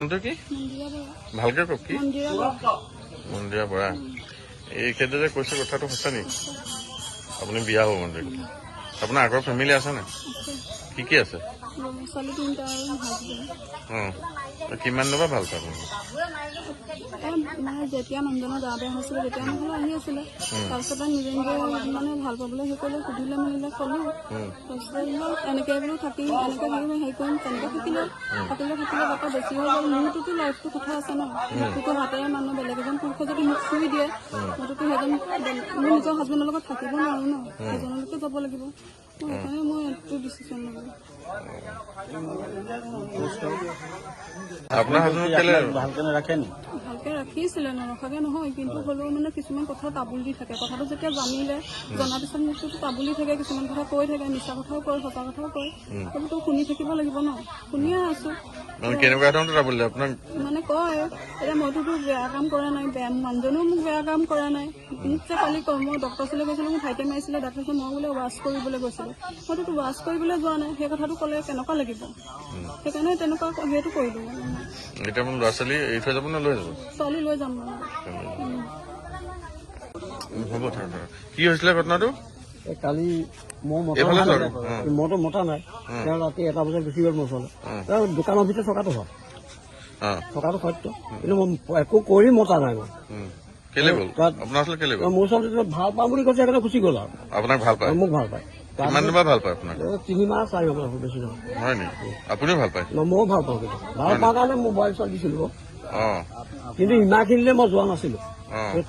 কি ভালকে কওক কি মন্দিৰা বৰা এই ক্ষেত্ৰত যে কৈছে কথাটো সঁচা নেকি আপুনি বিয়া হ'ব মন্দিৰ আপোনাৰ আগৰ ফেমিলি আছে নে কি আছে কিমান দিনৰ পৰা ভাল পায় যেতিয়া মানুহজনৰ গা বেয়া হৈছিলে তেতিয়া নহলে আহি আছিলে তাৰপিছতে নিজে নিজে মানে ভাল পাবলৈ সেই কৰিলে সুধিলে মেলিলে ক'লো তাৰপিছত এনেকে বোলো থাকিম এনেকে থাকিম হেৰি কৰিম তেনেকে থাকিলে তাতে বেছি হৈ গ'ল মোৰটোতো লাইফটো কথা আছে ন মোৰটোতো হাতেৰে মানুহ বেলেগ এজন পুৰুষে যদি মোক চুই দিয়ে মোৰটোতো সেইজন মোৰ নিজৰ হাজবেণ্ডৰ লগত থাকিব নোৱাৰো ন সেইজনলৈকে যাব লাগিব সেইকাৰণে মই এইটো ডিচিশ্যন ল'লো আপোনাৰ ভালকে ৰাখিছিলে নৰখাকে নহয় কিন্তু হ'লেও মানে কিছুমান কথা তাবুল দি থাকে কথাটো যেতিয়া জানিলে জনাৰ পিছত মোকতো তাবুলি থাকে কিছুমান কথা কৈ থাকে মিছা কথাও কয় সঁচা কথাও কয় সেইবোৰতো শুনি থাকিব লাগিব ন শুনিয়ে আছো মানে কয় এতিয়া মইতোতো বেয়া কাম কৰা নাই মানুহজনেও মোক বেয়া কাম কৰা নাই মোক যে কালি কয় মই ডক্টৰ ওচৰলৈ গৈছিলোঁ মোক ভাইটে মাৰিছিলে ডাক্তৰ মই বোলে ৱাছ কৰিবলৈ গৈছিলোঁ মইতো ৱাছ কৰিবলৈ যোৱা নাই সেই কথাটো ক'লে কেনেকুৱা লাগিব সেইকাৰণে তেনেকুৱা সেইটো কৰিলোঁ ল'ৰা ছোৱালী এৰি থৈ যাব নে লৈ যাব ছোৱালী লৈ যাম হ'ব কি হৈছিলে ঘটনাটো কালি মইতো মতা নাই তেওঁ ৰাতি 1 বজাত গুচি গ'ল মোৰ ওচৰলৈ তেওঁ দোকানৰ ভিতৰত থকাটো হয় থকাটো সত্য কিন্তু মই একো কৰি মতা নাই মই মোৰ ওচৰত ভাল পাওঁ বুলি কৈছে সেইকাৰণে গুচি গ'ল আৰু আপোনাক ভাল পায় মোক ভাল পায় 3 মাহ 4 মাহ বেছি নহয় হয় নেকি আপুনিও ভাল পায় ময়ো ভাল পাওঁ কিন্তু ভাল পাওঁ কাৰণে মোবাইল চোৱা দিছিলো কিন্তু ইমানখিনিলে মই যোৱা নাছিলো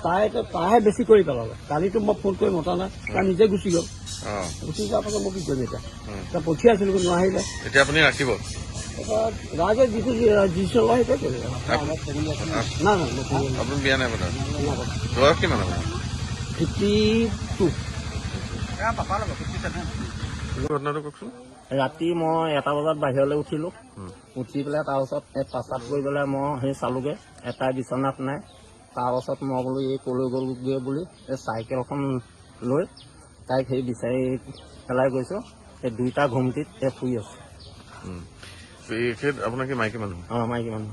তাইহে বেছি কৰি পেলালে কালিতো মই ফোন কৰি মতা নাই তাই নিজে গুচি গ'ল গুচি যোৱাৰ পাছত মই কি কৰিম এতিয়া পঠিয়াইছিলো কিন্তু নোৱাৰিলে এতিয়া আপুনি ৰাখিব ৰাইজে যিটো ডিচিশ্যন লয় সেইটোৱে কৰিলে নাই আপুনি বিয়া নাই পতা বয়স কিমান আপোনাৰ 52 ঘটনাটো কওকচোন ৰাতি মই 1 বজাত বাহিৰলৈ উঠিলো উঠি পেলাই তাৰপাছত পাচাব কৰি পেলাই মই সেই চালোগে এটাই বিচনাত নাই তাৰপাছত মই বোলো এই কলৈ গ'লগৈ বুলি এই চাইকেলখন লৈ তাইক সেই বিচাৰি পেলাই গৈছো এই 2টা ঘুমটিত শুই আছো আপোনাৰ কি মাইকী মানুহ মাইকী মানুহ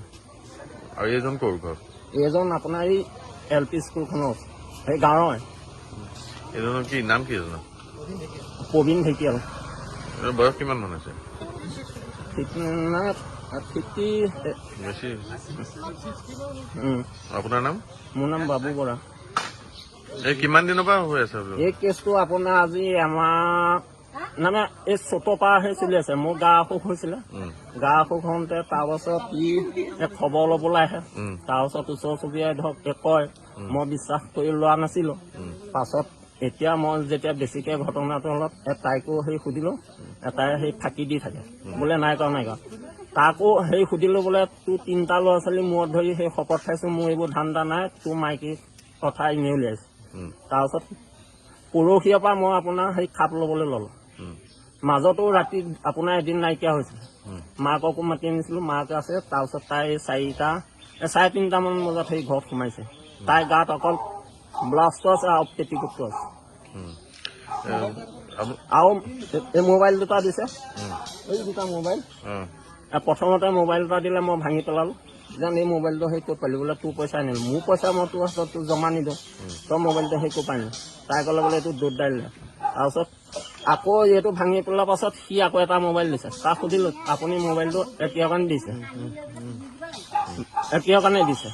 আৰু এইজন ক'ৰ ঘৰ এইজন আপোনাৰ এই LP স্কুলখনৰ সেই গাঁৱৰ এইজনৰ কি নাম কি এজনৰ প্ৰবীণ ঢেকীয়াল বয়স কিমান মান আছে আপোনাৰ নাম মোৰ নাম বাবু বৰা এই কিমান দিনৰ পৰা হৈ আছে এই কেছটো আপোনাৰ আজি আমাৰ মানে এই 14 পৰা চলি আছে মোৰ গা অসুখ হৈছিলে গা অসুখ হওঁতে তাৰপাছত খবৰ ল'বলৈ আহে তাৰপাছত ওচৰ চুবুৰীয়াই ধৰক কয় মই বিশ্বাস কৰি লোৱা নাছিলো পাছত এতিয়া মই যেতিয়া বেছিকে ঘটনাটো অলপ তাইকো সেই সুধিলো এটাই সেই ফাঁকি দি থাকে বোলে নাই কৰা তাকো সেই সুধিলো বোলে তোৰ 3টা ল'ৰা ছোৱালী মূৰত ধৰি সেই শপত খাইছো মোৰ এইবোৰ ধান্দা নাই তোৰ মাইকী কথা এনেই উলিয়াইছো তাৰপাছত পৰহিয়াৰ পৰা মই আপোনাৰ সেই খাপ ল'বলৈ ললো মাজতো ৰাতি আপোনাৰ এদিন নাইকিয়া হৈছিল মাককো মাতি আনিছিলো মাক আছে তাৰপিছত তাই 4:30 মান বজাত সেই ঘৰত সোমাইছে তাইৰ গাত অকল ব্লাষ্ট আছে আৰু পেটিকোটটো আছে আৰু এই মোবাইল 2টা দিছে এই 2টা মোবাইল প্ৰথমতে মোবাইল 2টা দিলে মই ভাঙি পেলালো যেন এই মোবাইলটো সেই ক'ত পালি বোলে তোৰ পইচা আনিলো মোৰ পইচা মই তোৰ হাতত তোৰ জমা নিদিওঁ তই মোবাইলটো সেই ক'ত পালি তাই ক'লে বোলে এইটো দৌৰ দাইল তাৰপিছত আকৌ এইটো ভাঙি পেলোৱাৰ পাছত সি আকৌ এটা মোবাইল দিছে তাক সুধিলো আপুনি মোবাইলটো কিহৰ কাৰণে দিছে কিহৰ কাৰণে দিছে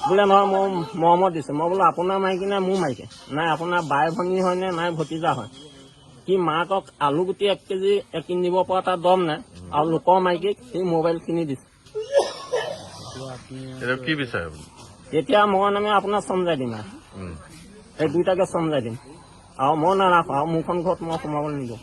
বোলে নহয় মই মৰমত দিছে মই বোলো আপোনাৰ মাইকী নাই মোৰ মাইকী নাই আপোনাৰ বাই ভনী হয়নে নাই ভতিজা হয় কি মাকক আলু গুটি 1 কেজি কিনিব পৰা তাৰ দম নাই আৰু লোকৰ মাইকীক সেই মোবাইল কিনি দিছে কি বিচাৰে এতিয়া মই নামে আপোনাৰ চমজাই দিম এই 2টাকে চমজাই দিম আৰু মই নাৰাখো আৰু মোৰখন ঘৰত মই সোমাবলৈ নিদিওঁ